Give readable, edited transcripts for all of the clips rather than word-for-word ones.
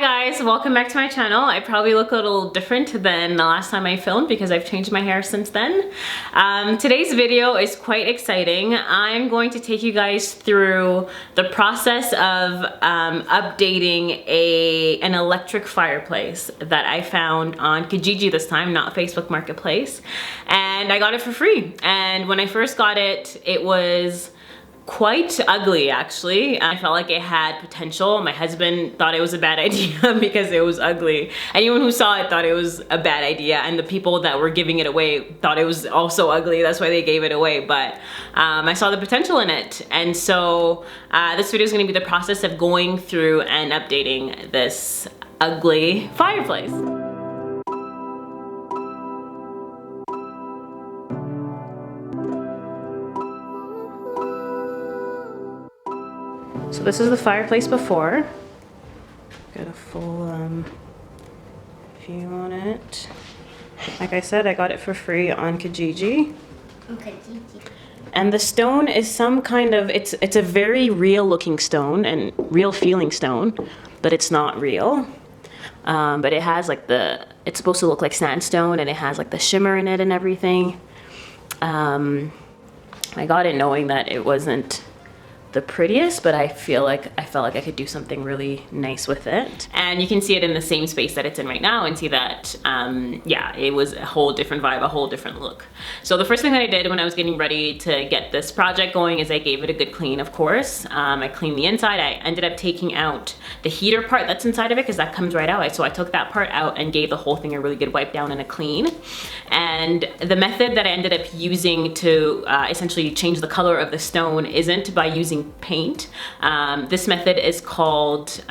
Hi guys, welcome back to my channel. I probably look a little different than the last time I filmed because I've changed my hair since then. Today's video is quite exciting. I'm going to take you guys through the process of updating an electric fireplace that I found on Kijiji this time, not Facebook Marketplace. And I got it for free. And when I first got it, it was quite ugly actually. I felt like it had potential. My husband thought it was a bad idea because it was ugly. Anyone who saw it thought it was a bad idea, and the people that were giving it away thought it was also ugly. That's why they gave it away. But I saw the potential in it, and so this video is going to be the process of going through and updating this ugly fireplace. So this is the fireplace before. Got a full view on it. Like I said, I got it for free on Kijiji. Okay. And the stone is some kind of, it's a very real looking stone and real feeling stone, but it's not real. But it has like it's supposed to look like sandstone, and it has like the shimmer in it and everything. I got it knowing that it wasn't the prettiest, but I felt like I could do something really nice with it. And you can see it in the same space that it's in right now and see that, yeah, it was a whole different vibe, a whole different look. So the first thing that I did when I was getting ready to get this project going is I gave it a good clean, of course. I cleaned the inside. I ended up taking out the heater part that's inside of it because that comes right out. So I took that part out and gave the whole thing a really good wipe down and a clean. And the method that I ended up using to essentially change the color of the stone isn't by using paint. This method is called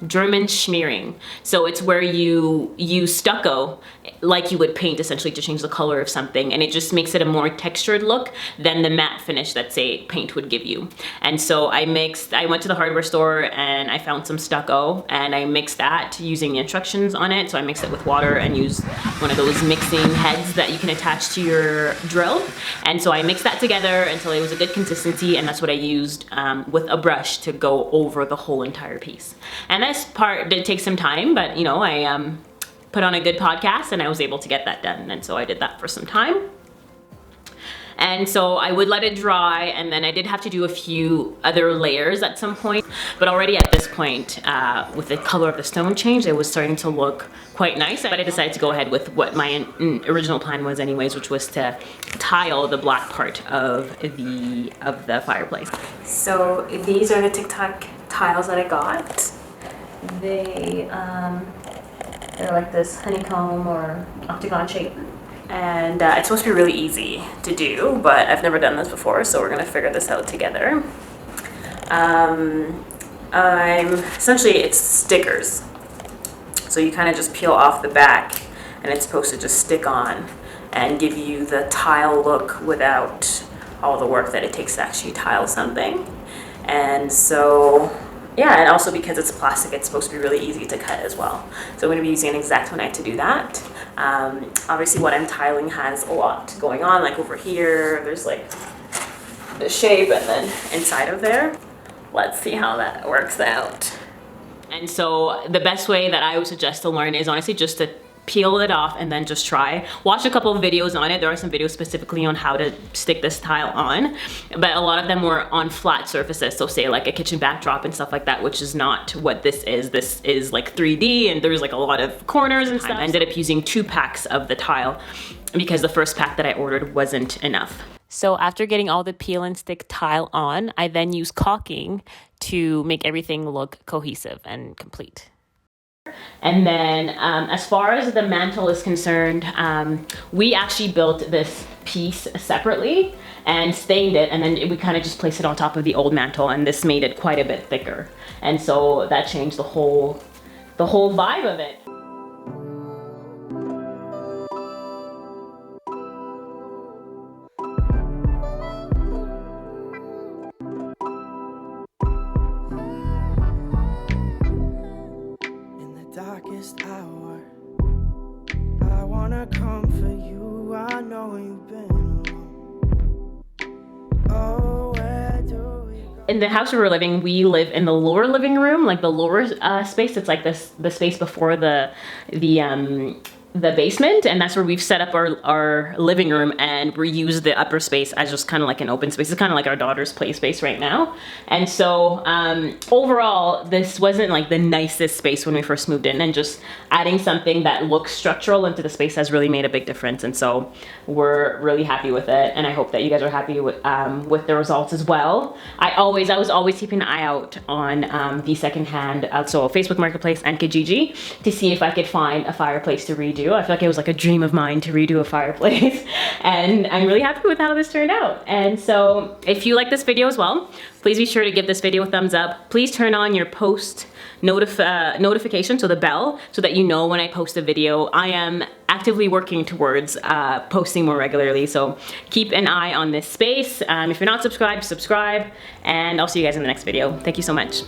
German smearing. So it's where you use stucco like you would paint, essentially, to change the color of something, and it just makes it a more textured look than the matte finish that, say, paint would give you. And so I went to the hardware store and I found some stucco, and I mixed that using the instructions on it. So I mixed it with water and used one of those mixing heads that you can attach to your drill. And so I mixed that together until it was a good consistency, and that's what I used with a brush to go over the whole entire piece. And this part did take some time, but you know, I put on a good podcast and I was able to get that done. And so I did that for some time. And so I would let it dry, and then I did have to do a few other layers at some point. But already at this point, with the color of the stone change, it was starting to look quite nice. But I decided to go ahead with what my original plan was anyways, which was to tile the black part of the fireplace. So these are the TikTok tiles that I got. They're like this honeycomb or octagon shape. And it's supposed to be really easy to do, but I've never done this before, so we're gonna figure this out together. Essentially it's stickers. So you kind of just peel off the back, and it's supposed to just stick on and give you the tile look without all the work that it takes to actually tile something. And so, yeah, and also because it's plastic, it's supposed to be really easy to cut as well. So I'm going to be using an X-Acto knife to do that. Obviously what I'm tiling has a lot going on, like over here, there's like the shape, and then inside of there. Let's see how that works out. And so the best way that I would suggest to learn is honestly just to peel it off and then just try. Watch a couple of videos on it. There are some videos specifically on how to stick this tile on, but a lot of them were on flat surfaces. So say like a kitchen backdrop and stuff like that, which is not what this is. This is like 3D, and there's like a lot of corners and stuff. I ended up using 2 packs of the tile because the first pack that I ordered wasn't enough. So after getting all the peel and stick tile on, I then use caulking to make everything look cohesive and complete. And then as far as the mantle is concerned, we actually built this piece separately and stained it, and then we kind of just placed it on top of the old mantle, and this made it quite a bit thicker. And so that changed the whole vibe of it. Darkest hour, I wanna comfort you. I know you've been alone. Oh, where do we go? in the house we were living, we live in the lower living room, like the lower space. It's like the space before the basement, and that's where we've set up our living room, and we use the upper space as just kind of like an open space. It's kind of like our daughter's play space right now. And so overall, this wasn't like the nicest space when we first moved in, and just adding something that looks structural into the space has really made a big difference. And so we're really happy with it, and I hope that you guys are happy with the results as well. I was always keeping an eye out on the secondhand, so Facebook Marketplace and Kijiji, to see if I could find a fireplace to redo. I feel like it was like a dream of mine to redo a fireplace, and I'm really happy with how this turned out. And so if you like this video as well, please be sure to give this video a thumbs up. Please turn on your post notification, so the bell, so that you know when I post a video. I am actively working towards posting more regularly, so keep an eye on this space. If you're not subscribed, subscribe, and I'll see you guys in the next video. Thank you so much.